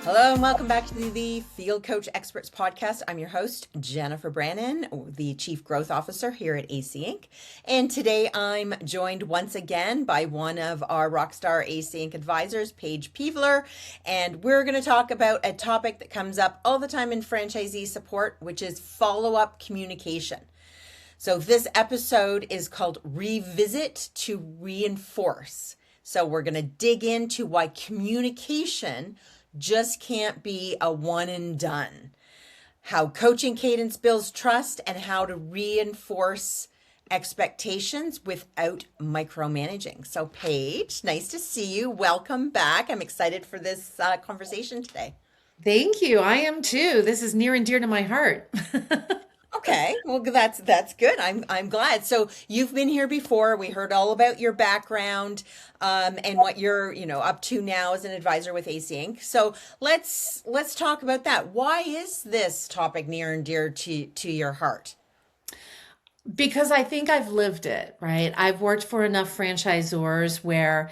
Hello and welcome back to the Field Coach Experts podcast. I'm your host, Jennifer Brannon, the Chief Growth Officer here at AC Inc. And today I'm joined once again by one of our Rockstar AC Inc. advisors, Paige Peavler. And we're going to talk about a topic that comes up all the time in franchisee support, which is follow-up communication. So this episode is called Revisit to Reinforce. So we're going to dig into why communication just can't be a one and done. How coaching cadence builds trust and how to reinforce expectations without micromanaging. So Paige, nice to see you. Welcome back. I'm excited for this conversation today. Thank you. I am too. This is near and dear to my heart. Okay, well that's good. I'm glad. So you've been here before. We heard all about your background and what you're up to now as an advisor with AC Inc. So let's talk about that. Why is this topic near and dear to your heart? Because I think I've lived it, right? I've worked for enough franchisors where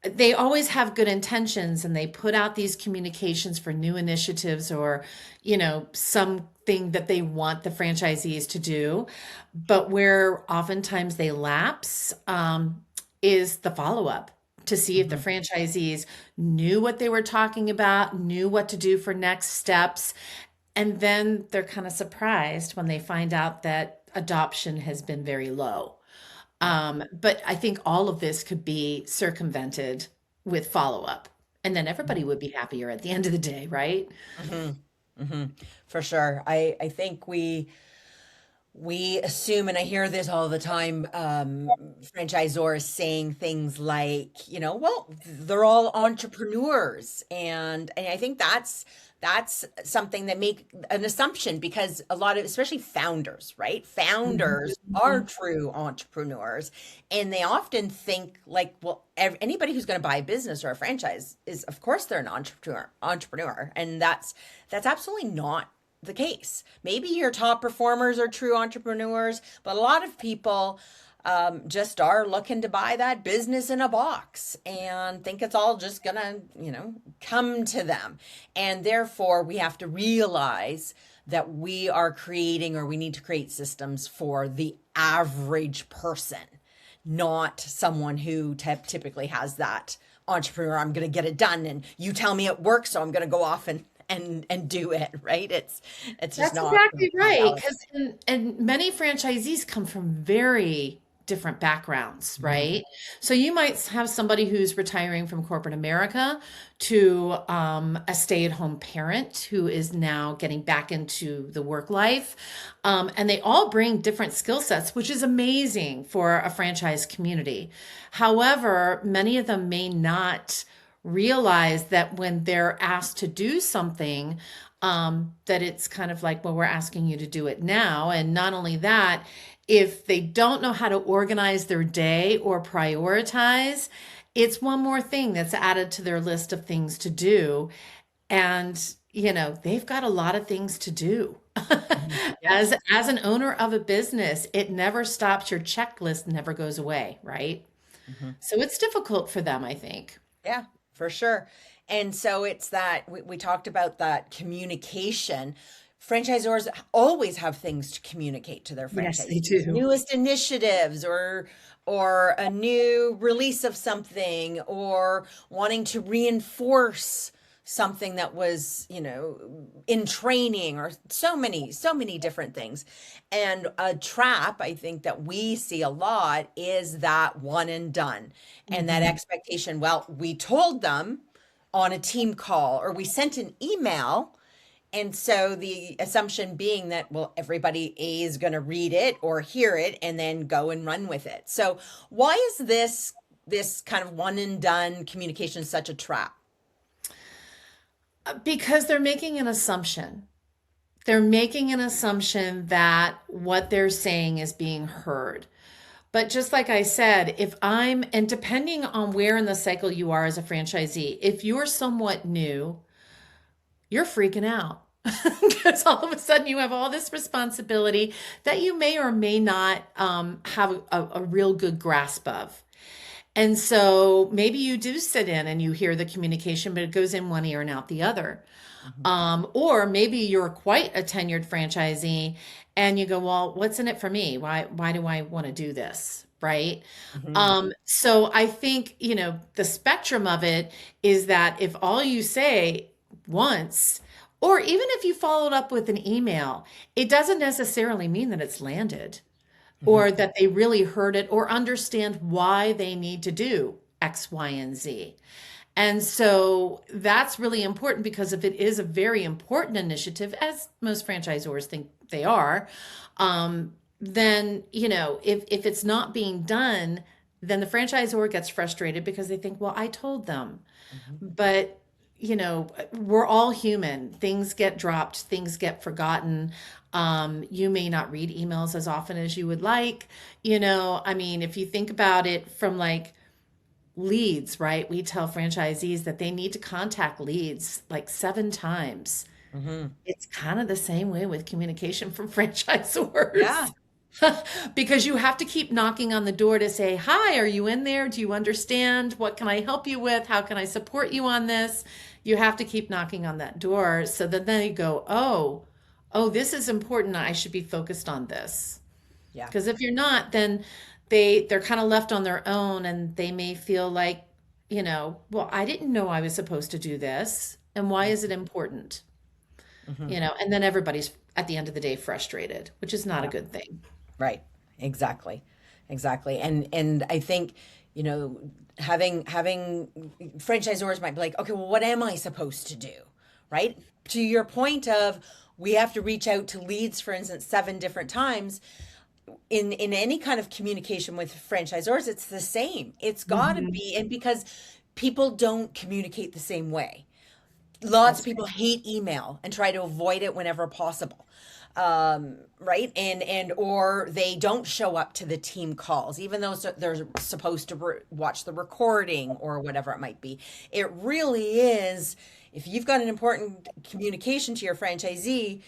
they always have good intentions and they put out these communications for new initiatives or, something that they want the franchisees to do. But where oftentimes they lapse is the follow-up to see if the franchisees knew what they were talking about, knew what to do for next steps. And then they're kind of surprised when they find out that adoption has been very low. But I think all of this could be circumvented with follow-up, and then everybody would be happier at the end of the day, right? For sure. I think we assume, and I hear this all the time, franchisors saying things like, well, they're all entrepreneurs. And I think that's something that make an assumption because a lot of, especially founders, right? Founders are true entrepreneurs. And they often think like, well, anybody who's going to buy a business or a franchise is, of course, they're an entrepreneur. And that's absolutely not the case. Maybe your top performers are true entrepreneurs, but a lot of people just are looking to buy that business in a box and think it's all just gonna, come to them. And therefore, we have to realize that we are creating or we need to create systems for the average person, not someone who typically has that entrepreneur, I'm going to get it done and you tell me it works, so I'm going to go off and do it, right? It's just That's not exactly right. reality. And many franchisees come from very different backgrounds, right? So you might have somebody who's retiring from corporate America to a stay-at-home parent who is now getting back into the work life. And they all bring different skill sets, which is amazing for a franchise community. However, many of them may not realize that when they're asked to do something, that it's kind of like, well, we're asking you to do it now. And not only that, if they don't know how to organize their day or prioritize, it's one more thing that's added to their list of things to do. And, they've got a lot of things to do. Yes. As an owner of a business, it never stops. Your checklist never goes away, right? Mhm. So it's difficult for them, I think. Yeah, for sure. And so it's that we talked about that communication. Franchisors always have things to communicate to their Yes, they franchisees, do. newest initiatives or a new release of something or wanting to reinforce something that was, in training or so many different things. And a trap, I think that we see a lot is that one and done and that expectation. Well, we told them on a team call or we sent an email. And so the assumption being that, well, everybody is going to read it or hear it and then go and run with it. So why is this kind of one and done communication such a trap? Because they're making an assumption. They're making an assumption that what they're saying is being heard. But just like I said, and depending on where in the cycle you are as a franchisee, if you're somewhat new, you're freaking out because all of a sudden you have all this responsibility that you may or may not have a real good grasp of. And so maybe you do sit in and you hear the communication, but it goes in one ear and out the other. Mhm. Or maybe you're quite a tenured franchisee and you go, well, what's in it for me? Why do I want to do this? Right. Mhm. So I think, the spectrum of it is that if all you say once, or even if you followed up with an email, it doesn't necessarily mean that it's landed Mhm. or that they really heard it or understand why they need to do X, Y, and Z. And so that's really important because if it is a very important initiative, as most franchisors think they are, then, if it's not being done, then the franchisor gets frustrated because they think, well, I told them. Mhm. But, we're all human. Things get dropped, things get forgotten. You may not read emails as often as you would like. I mean, if you think about it from like, leads, right? We tell franchisees that they need to contact leads like 7 times. Mhm. It's kind of the same way with communication from Yeah. franchisors. Because you have to keep knocking on the door to say, hi, are you in there? Do you understand? What can I help you with? How can I support you on this? You have to keep knocking on that door so that then you go, oh, this is important. I should be focused on this. Yeah. Because if you're not, then they're kind of left on their own and they may feel like, well, I didn't know I was supposed to do this. And why is it important? Mhm. And then everybody's at the end of the day frustrated, which is not a Yeah. good thing. Right. Exactly. Exactly. And I think, you know, having franchisors might be like, okay, well, what am I supposed to do? Right? To your point of we have to reach out to leads, for instance, 7 different times. In any kind of communication with franchisors, it's the same. It's got to Mhm. be, and because people don't communicate the same way. Lots of That's people right. hate email and try to avoid it whenever possible, right? And or they don't show up to the team calls even though they're supposed to watch the recording or whatever it might be. It really is, if you've got an important communication to your franchisee,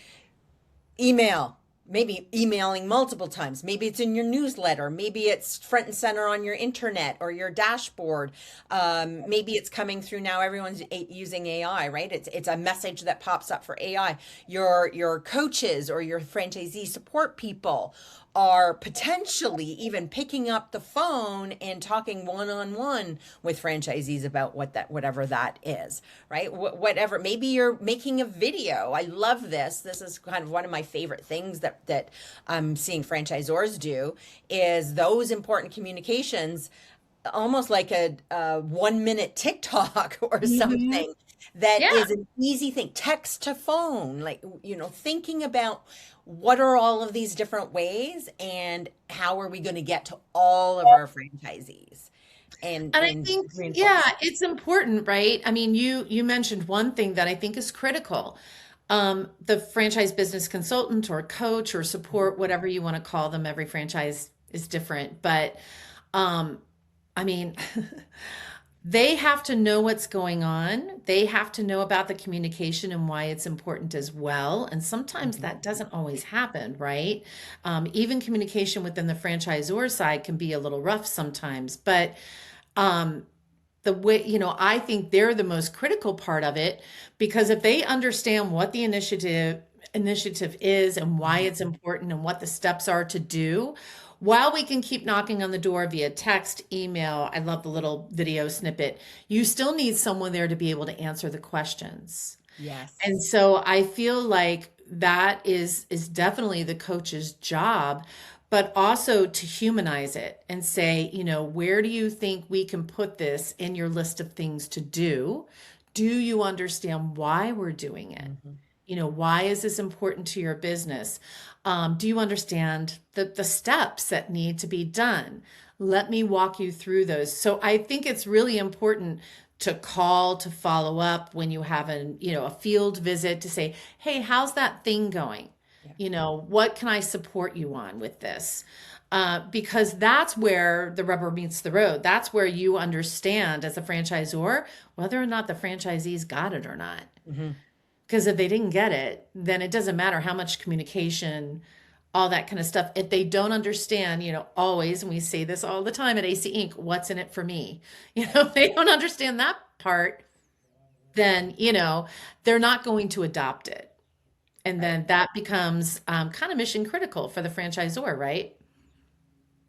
email, maybe emailing multiple times, maybe it's in your newsletter, maybe it's front and center on your internet or your dashboard, maybe it's coming through. Now everyone's using AI, right? It's a message that pops up for AI. Your coaches or your franchisee support people are potentially even picking up the phone and talking one-on-one with franchisees about whatever that is, right? Whatever, maybe you're making a video. I love this. This is kind of one of my favorite things that I'm seeing franchisors do, is those important communications, almost like a 1 minute TikTok or Mhm. something that Yeah. is an easy thing, text to phone, like, thinking about what are all of these different ways and how are we going to get to all of our franchisees and And I and think, yeah, reinforce. it's important, right? I mean, you mentioned one thing that I think is critical. The franchise business consultant or coach or support, whatever you want to call them, every franchise is different. But um, I mean, they have to know what's going on. They have to know about the communication and why it's important as well. And sometimes Mhm. that doesn't always happen, right? Even communication within the franchisor side can be a little rough sometimes. But um, the way, I think they're the most critical part of it because if they understand what the initiative is and why Mhm. it's important and what the steps are to do, while we can keep knocking on the door via text, email, I love the little video snippet, you still need someone there to be able to answer the questions. Yes. And so I feel like that is definitely the coach's job, but also to humanize it and say, where do you think we can put this in your list of things to do? Do you understand why we're doing it? Mhm. Why is this important to your business? Do you understand the steps that need to be done? Let me walk you through those. So I think it's really important to call, to follow up when you have a field visit to say, hey, how's that thing going? Yeah. What can I support you on with this? Because that's where the rubber meets the road. That's where you understand as a franchisor whether or not the franchisees got it or not. Mhm. Because if they didn't get it, then it doesn't matter how much communication, all that kind of stuff. If they don't understand, always, and we say this all the time at AC Inc., what's in it for me? If they don't understand that part, then, they're not going to adopt it. And Right. then that becomes kind of mission critical for the franchisor, right?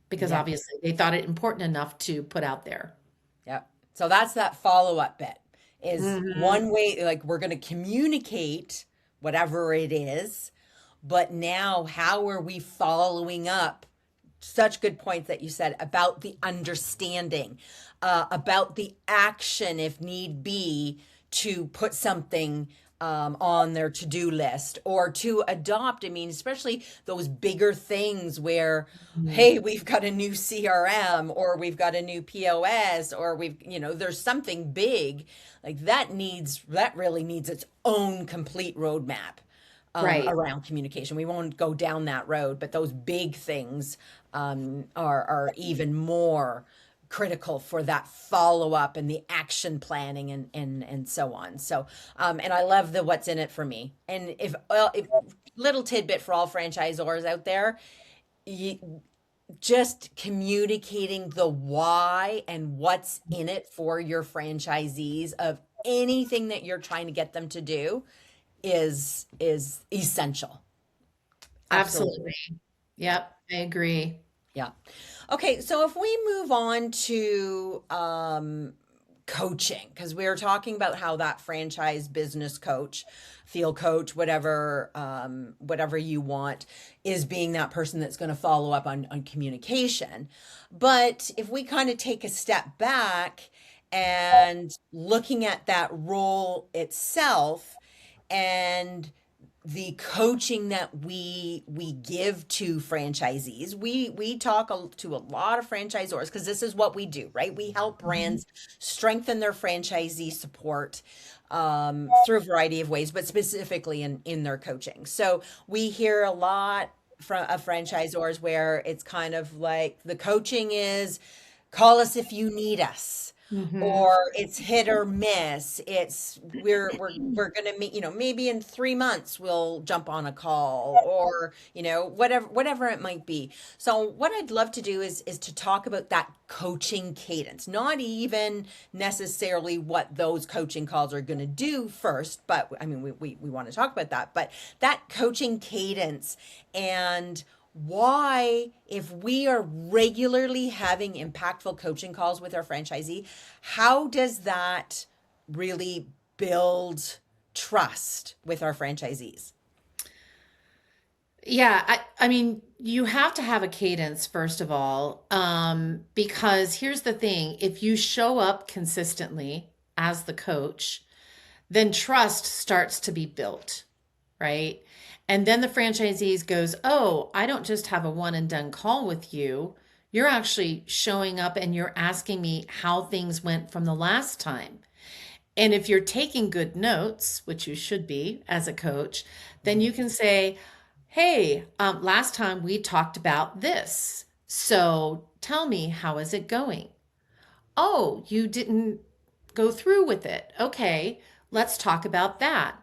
Because Yeah. obviously they thought it important enough to put out there. Yep. So that's that follow-up bit is Hmm. one way, like we're going to communicate whatever it is, but now how are we following up? Such good points that you said about the understanding, about the action if need be to put something on their to-do list or to adopt. I mean, especially those bigger things where, hey, we've got a new CRM or we've got a new POS or there's something big like that really needs its own complete roadmap Right. around communication. We won't go down that road, but those big things are even more critical for that follow up and the action planning and so on. So and I love the what's in it for me. And if little tidbit for all franchisors out there, you, just communicating the why and what's in it for your franchisees of anything that you're trying to get them to do is essential. Absolutely. Absolutely. Yep, I agree. Yeah. Okay, so if we move on to coaching, because we were talking about how that franchise business coach, field coach, whatever you want, is being that person that's going to follow up on communication. But if we kind of take a step back and looking at that role itself and the coaching that we give to franchisees, we talk to a lot of franchisors because this is what we do, right? We help Mhm. brands strengthen their franchisee support through a variety of ways, but specifically in their coaching. So we hear a lot from of franchisors where it's kind of like the coaching is call us if you need us, Mhm. or it's hit or miss. It's we're gonna meet, maybe in 3 months we'll jump on a call, or whatever it might be. So what I'd love to do is to talk about that coaching cadence, not even necessarily what those coaching calls are going to do first, but I mean we want to talk about that, but that coaching cadence and why, if we are regularly having impactful coaching calls with our franchisee, how does that really build trust with our franchisees? Yeah, I mean, you have to have a cadence, first of all, because here's the thing, if you show up consistently as the coach, then trust starts to be built, right? And then the franchisees goes, "Oh, I don't just have a one and done call with you. You're actually showing up and you're asking me how things went from the last time." And if you're taking good notes, which you should be as a coach, then you can say, "Hey, last time we talked about this. So tell me, how is it going?" "Oh, you didn't go through with it. Okay, let's talk about that."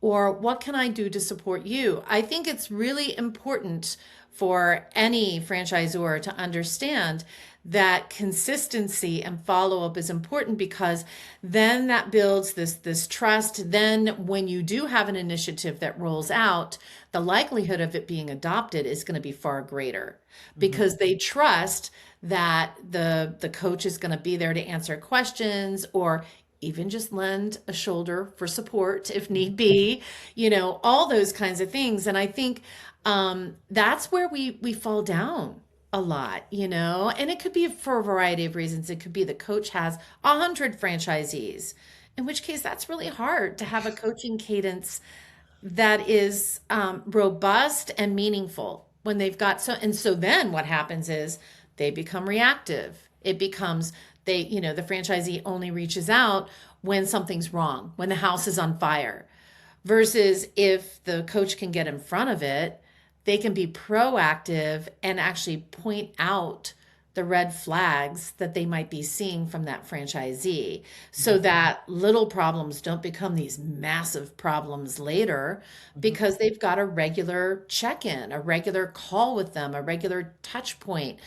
Or, "What can I do to support you?" I think it's really important for any franchisor to understand that consistency and follow up is important, because then that builds this trust. Then when you do have an initiative that rolls out, the likelihood of it being adopted is going to be far greater, Mhm. because they trust that the coach is going to be there to answer questions, or even just lend a shoulder for support if need be, all those kinds of things. And I think that's where we fall down a lot, and it could be for a variety of reasons. It could be the coach has 100 franchisees, in which case that's really hard to have a coaching cadence that is robust and meaningful when they've got so then what happens is they become reactive. It becomes the franchisee only reaches out when something's wrong, when the house is on fire, versus if the coach can get in front of it, they can be proactive and actually point out the red flags that they might be seeing from that franchisee so that little problems don't become these massive problems later Mhm. because they've got a regular check-in, a regular call with them, a regular touch point,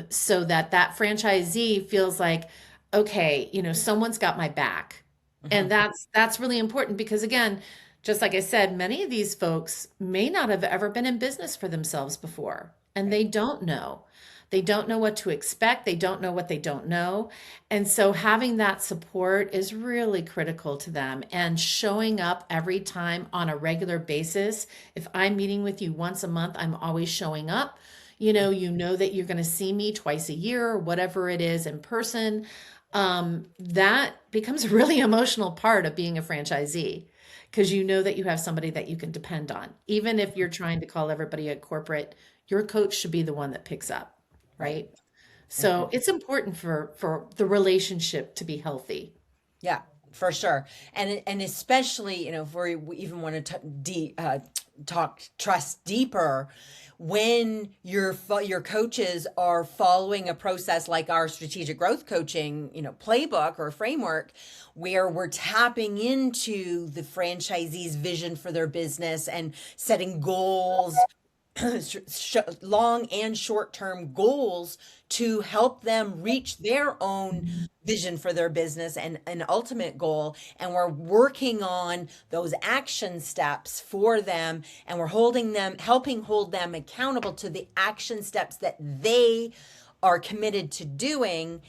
so that that franchisee feels like, okay, someone's got my back. And Mhm. that's really important because again, just like I said, many of these folks may not have ever been in business for themselves before, and Right. they don't know. They don't know what to expect. They don't know what they don't know. And so having that support is really critical to them and showing up every time on a regular basis. If I'm meeting with you once a month, I'm always showing up. You know that you're going to see me twice a year or whatever it is in person. That becomes a really emotional part of being a franchisee because you know that you have somebody that you can depend on. Even if you're trying to call everybody at corporate, your coach should be the one that picks up, Right. right? Mhm. So it's important for the relationship to be healthy. Yeah, for sure. And especially, if we even want to talk trust deeper, when your coaches are following a process like our strategic growth coaching, playbook or framework, where we're tapping into the franchisee's vision for their business and setting goals, long and short term goals to help them reach their own vision for their business and an ultimate goal. And we're working on those action steps for them. And we're helping hold them accountable to the action steps that they are committed to doing.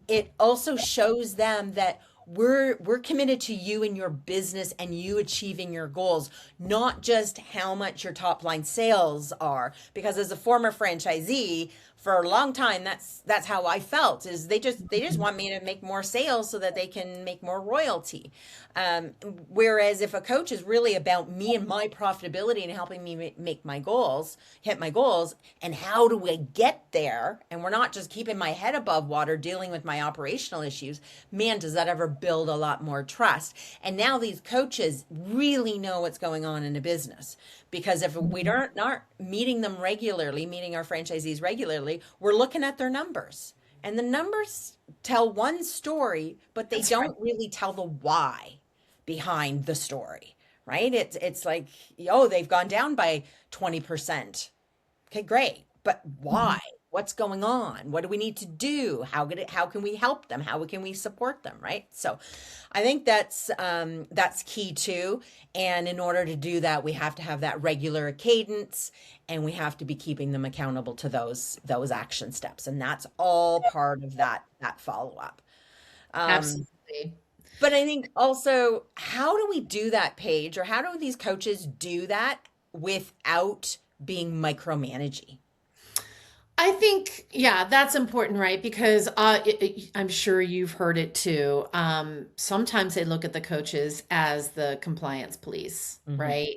It also shows them that we're committed to you and your business and you achieving your goals, not just how much your top line sales are. Because as a former franchisee for a long time, that's how I felt, is they just want me to make more sales so that they can make more royalty. um, Whereas if a coach is really about me and my profitability and helping me make my goals, hit my goals, and how do I get there, and we're not just keeping my head above water dealing with my operational issues, man, does that ever build a lot more trust. And now these coaches really know what's going on in a business, because if we don't aren't meeting them regularly, meeting our franchisees regularly, we're looking at their numbers. And the numbers tell one story, but they That's right. don't really tell the why behind the story, right? It's like, oh, they've gone down by 20%. Okay, great. But why? Mhm. What's going on? What do we need to do? How can we help them? How can we support them, right? So I think that's key too. And in order to do that, we have to have that regular cadence, and we have to be keeping them accountable to those action steps. And that's all part of that follow-up. Um, Absolutely. but I think also, how do we do that, Paige, or how do these coaches do that without being micromanaging? I think, yeah, that's important, right? Because I'm sure you've heard it too. Sometimes they look at the coaches as the compliance police, Hmm. right?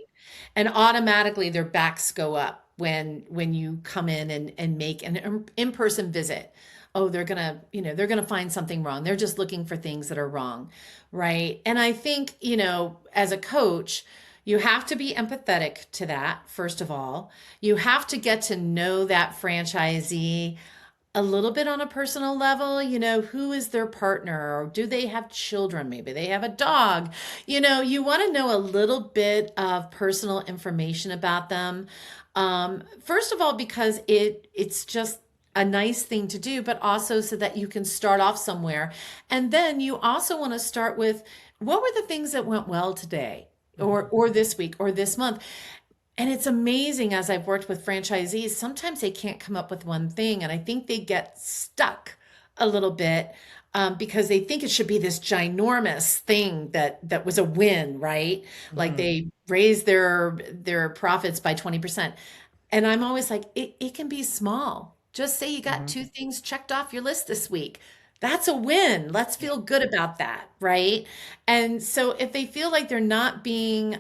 And automatically their backs go up when you come in and make an in-person visit. Oh, they're gonna find something wrong. They're just looking for things that are wrong, right? And I think, as a coach, you have to be empathetic to that, first of all. You have to get to know that franchisee a little bit on a personal level. Who is their partner? Or do they have children? Maybe they have a dog. You want to know a little bit of personal information about them. First of all, because it's just a nice thing to do, but also so that you can start off somewhere. And then you also want to start with, what were the things that went well today? Hmm. Or this week or this month. And it's amazing, as I've worked with franchisees, sometimes they can't come up with one thing. And I think they get stuck a little bit, because they think it should be this ginormous thing that was a win, right? Like Hmm. they raised their profits by 20%. And I'm always like, it can be small. Just say you got Hmm. two things checked off your list this week. That's a win. Let's feel good about that, right? And so if they feel like they're not being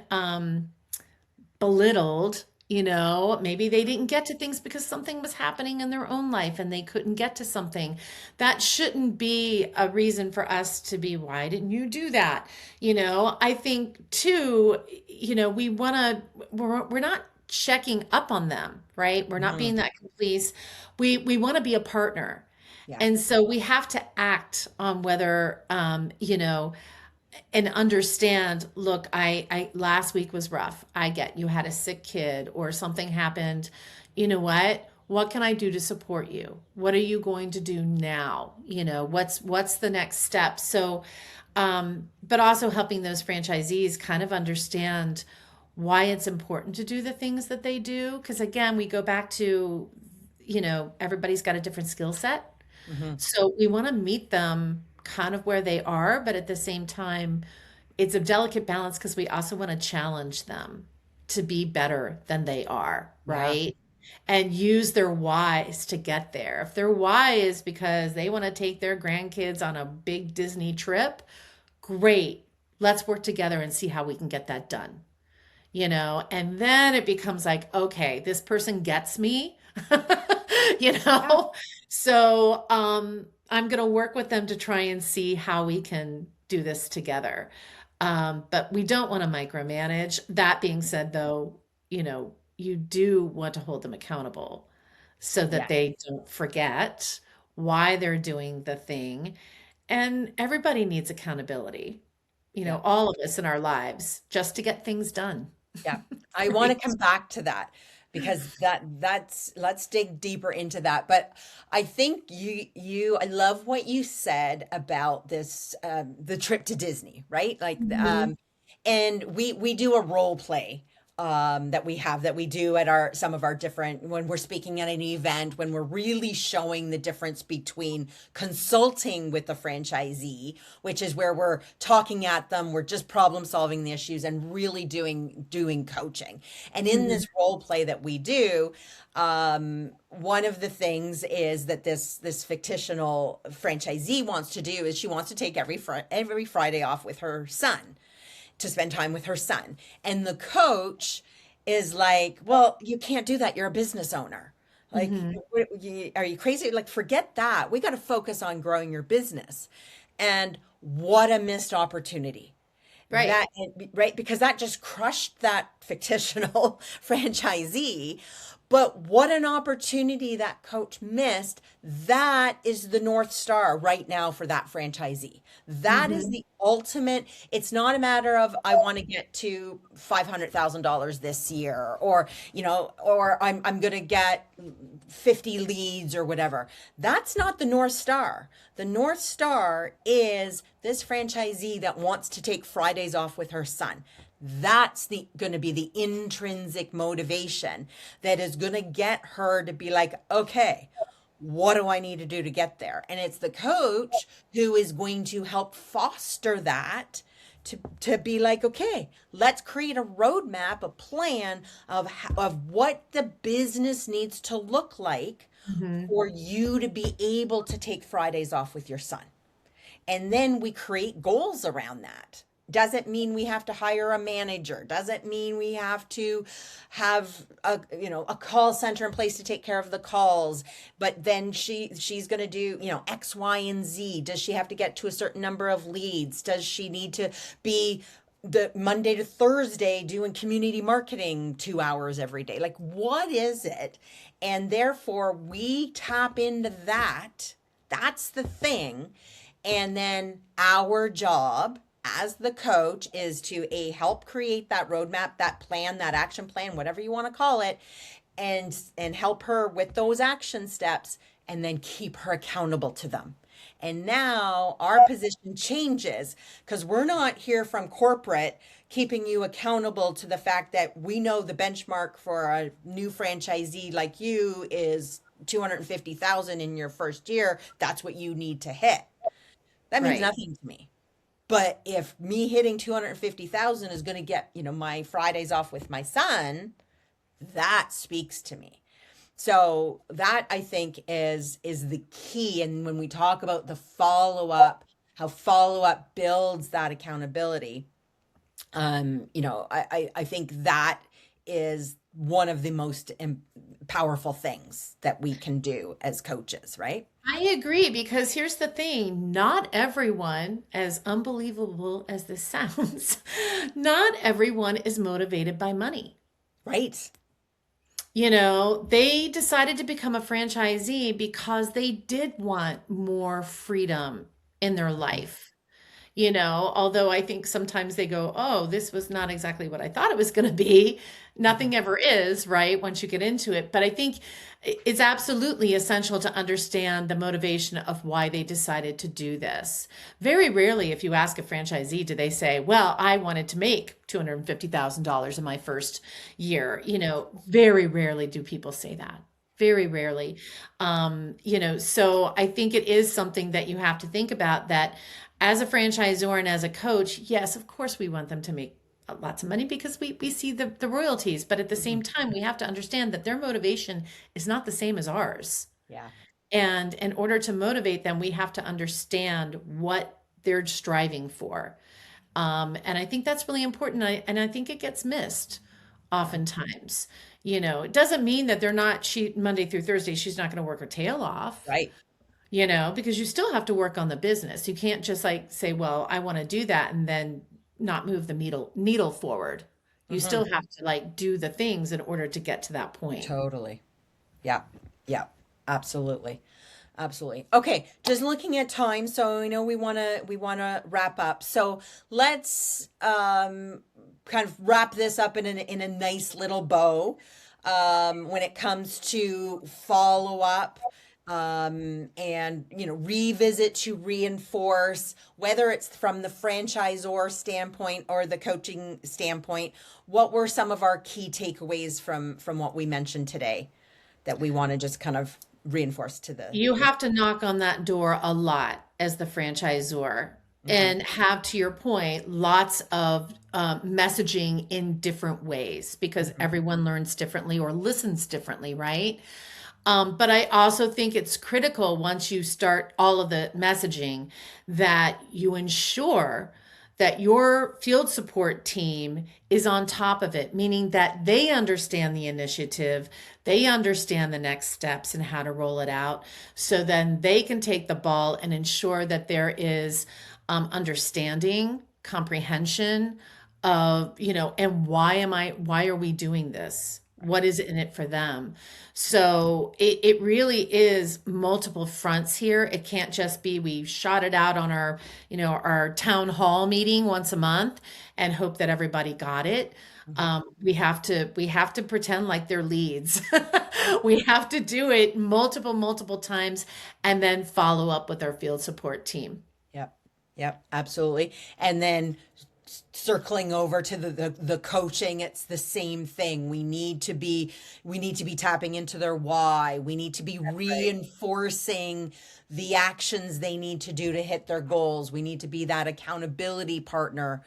belittled, maybe they didn't get to things because something was happening in their own life and they couldn't get to something. That shouldn't be a reason for us to be, why didn't you do that? I think too, we want to, we're not checking up on them, right? We're not Mhm. being that complete. We want to be a partner. Yeah. And so we have to act on whether, and understand, look, I last week was rough. I get you had a sick kid or something happened. You know what can I do to support you? What are you going to do now? What's the next step? So but also helping those franchisees kind of understand why it's important to do the things that they do, because again, we go back to, everybody's got a different skill set. Mhm. So we want to meet them kind of where they are, but at the same time, it's a delicate balance because we also want to challenge them to be better than they are, Yeah. right? And use their whys to get there. If their why is because they want to take their grandkids on a big Disney trip, great. Let's work together and see how we can get that done. And then it becomes like, okay, this person gets me, you Yeah. know? So I'm going to work with them to try and see how we can do this together. But we don't want to micromanage. That being said, though, you do want to hold them accountable so that Yeah. they don't forget why they're doing the thing. And everybody needs accountability, Yeah. all of us in our lives, just to get things done. Yeah. I want to Right. come back to that because that's let's dig deeper into that. But I think I love what you said about this the trip to Disney, right? Like Mhm. and we do a role play that we do at our some of our different when we're speaking at an event, when we're really showing the difference between consulting with the franchisee, which is where we're talking at them, we're just problem solving the issues, and really doing coaching. And in Mhm. this role play that we do, one of the things is that this fictional franchisee wants to do is she wants to take every Friday off with her son to spend time with her son. And the coach is like, well, you can't do that. You're a business owner. Like, Mhm. are you crazy? Like, forget that. We got to focus on growing your business. And what a missed opportunity. Right. Right, because that just crushed that fictional franchisee. But what an opportunity that coach missed. That is the North Star right now for that franchisee. That is Mhm. the ultimate. It's not a matter of I want to get to $500,000 this year, or or I'm going to get 50 leads or whatever. That's not the North Star. The North Star is this franchisee that wants to take Fridays off with her son. That's the going to be the intrinsic motivation that is going to get her to be like, okay, what do I need to do to get there? And it's the coach who is going to help foster that to be like, okay, let's create a roadmap, a plan of what the business needs to look like Mhm. for you to be able to take Fridays off with your son. And then we create goals around that. Doesn't mean we have to hire a manager. Doesn't mean we have to have a call center in place to take care of the calls. But then she's going to do X, Y, and Z. Does she have to get to a certain number of leads? Does she need to be the Monday to Thursday doing community marketing 2 hours every day? Like, what is it? And therefore, we tap into that. That's the thing. And then our job as the coach is to help create that roadmap, that plan, that action plan, whatever you want to call it, and help her with those action steps and then keep her accountable to them. And now our position changes because we're not here from corporate keeping you accountable to the fact that we know the benchmark for a new franchisee like you is 250,000 in your first year. That's what you need to hit. That means Right. nothing to me. But if me hitting 250,000 is going to get, my Fridays off with my son, that speaks to me. So that I think is the key. And when we talk about the follow up, how follow up builds that accountability, I think that is one of the most powerful things that we can do as coaches, right? I agree because here's the thing, not everyone, as unbelievable as this sounds, not everyone is motivated by money. Right. They decided to become a franchisee because they did want more freedom in their life. Although I think sometimes they go, oh, this was not exactly what I thought it was going to be. Mhm. Nothing ever is, right? Once you get into it. But I think it's absolutely essential to understand the motivation of why they decided to do this. Very rarely, if you ask a franchisee, do they say, well, I wanted to make $250,000 in my first year. Very rarely do people say that. Very rarely. So I think it is something that you have to think about, that as a franchisor and as a coach, yes, of course we want them to make lots of money because we see the royalties. But at the Mhm. same time, we have to understand that their motivation is not the same as ours. Yeah. And in order to motivate them, we have to understand what they're striving for. And I think that's really important. And I think it gets missed Yeah. oftentimes. It doesn't mean that they're not, Monday through Thursday, she's not going to work her tail off, Right. because you still have to work on the business. You can't just like say, well, I want to do that and then not move the needle forward. You Hmm. still have to like do the things in order to get to that point. Totally. Yeah. Yeah. Absolutely. Absolutely. Okay, just looking at time, so I know we want to wrap up. So let's kind of wrap this up in a nice little bow. When it comes to follow up, and revisit to reinforce, whether it's from the franchisor standpoint or the coaching standpoint, what were some of our key takeaways from what we mentioned today that we want to just kind of reinforce to You the have to knock on that door a lot as the franchisor Mhm. and have, to your point, lots of messaging in different ways because Mhm. everyone learns differently or listens differently, right? But I also think it's critical once you start all of the messaging that you ensure that your field support team is on top of it, meaning that they understand the initiative, they understand the next steps and how to roll it out. So then they can take the ball and ensure that there is understanding, comprehension of, and why are we doing this? Right. What is in it for them? So it really is multiple fronts here. It can't just be we shot it out on our town hall meeting once a month and hope that everybody got it. Mhm. We have to pretend like they're leads. We have to do it multiple times and then follow up with our field support team. Yep. Yep. Absolutely. And then circling over to the coaching, it's the same thing. We need to be tapping into their why. We need to be Right. reinforcing the actions they need to do to hit their goals. We need to be that accountability partner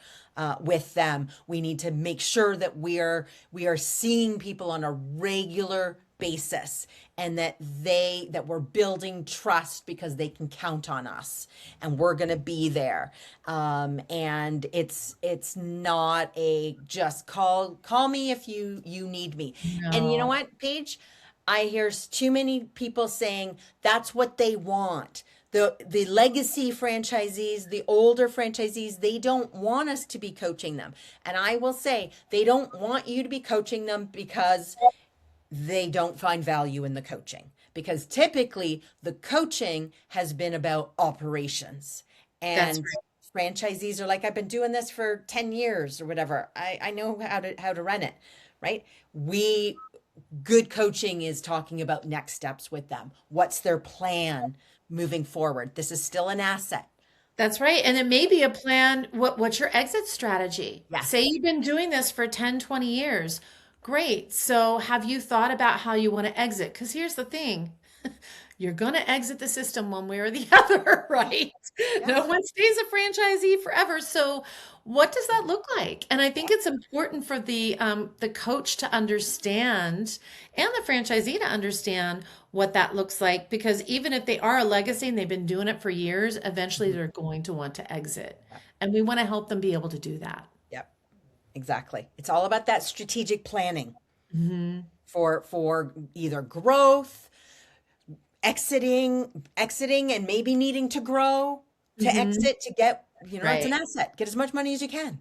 with them. We need to make sure that we are seeing people on a regular basis, and that we're building trust because they can count on us and we're going to be there. And it's not a just call me if you need me. And you know No, what, Paige, I hear too many people saying that's what they want. The legacy franchisees, the older franchisees, they don't want us to be coaching them. And I will say they don't want you to be coaching them because they don't find value in the coaching, because typically the coaching has been about operations, that's and right. franchisees are like, I've been doing this for 10 years or whatever. I know how to run it, right? We Good coaching is talking about next steps with them. What's their plan moving forward? This is still an asset. That's right. And it may be a plan. What's your exit strategy? Say Yes. you've been doing this for 10, 20 years. Great. So have you thought about how you want to exit? Because here's the thing. You're going to exit the system one way or the other, Yeah. right? Yeah. No one stays a franchisee forever. So what does that look like? And I think it's important for the coach to understand and the franchisee to understand what that looks like, because even if they are a legacy and they've been doing it for years, eventually Mhm. they're going to want to exit. Yeah. And we want to help them be able to do that. Yep. Exactly. It's all about that strategic planning Hmm. for either growth, exiting and maybe needing to grow to Hmm. exit to get, it's an Right. asset. Get as much money as you can.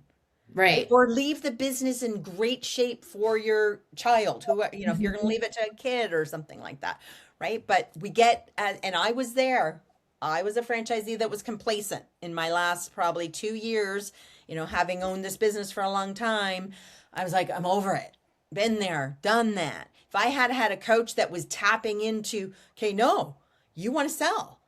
right? Right. Or leave the business in great shape for your child, who, if you're going to Mhm. leave it to a kid or something like that, right? But we get, and I was there. I was a franchisee that was complacent in my last probably 2 years, having owned this business for a long time. I was like, I'm over it. Been there, done that. If I had had a coach that was tapping into, okay, no, you want to sell.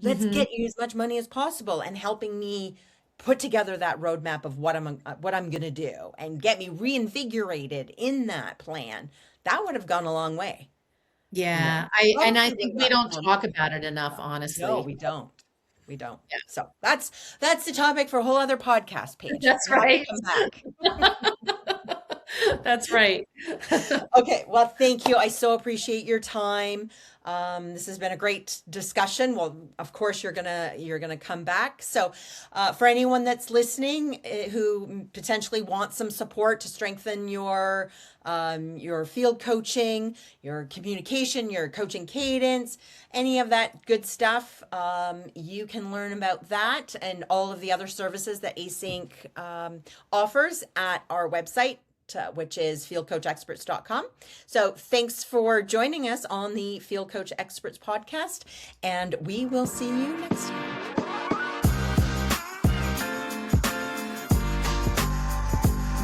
Let's Mhm. get you as much money as possible and helping me put together that roadmap of what I'm going to do and get me reinvigorated in that plan. That would have gone a long way. Yeah, I Probably would think have we gotten don't more talk money. about it enough, No, honestly. we don't. We don't. Yeah, So that's the topic for a whole other podcast page. that's We'll have to right. come back. That's right. Okay, well, thank you. I so appreciate your time. This has been a great discussion. Well, of course, you're gonna come back. So, for anyone that's listening who potentially wants some support to strengthen your field coaching, your communication, your coaching cadence, any of that good stuff, you can learn about that and all of the other services that Async offers at our website, which is fieldcoachexperts.com. So thanks for joining us on the Field Coach Experts podcast, and we will see you next time.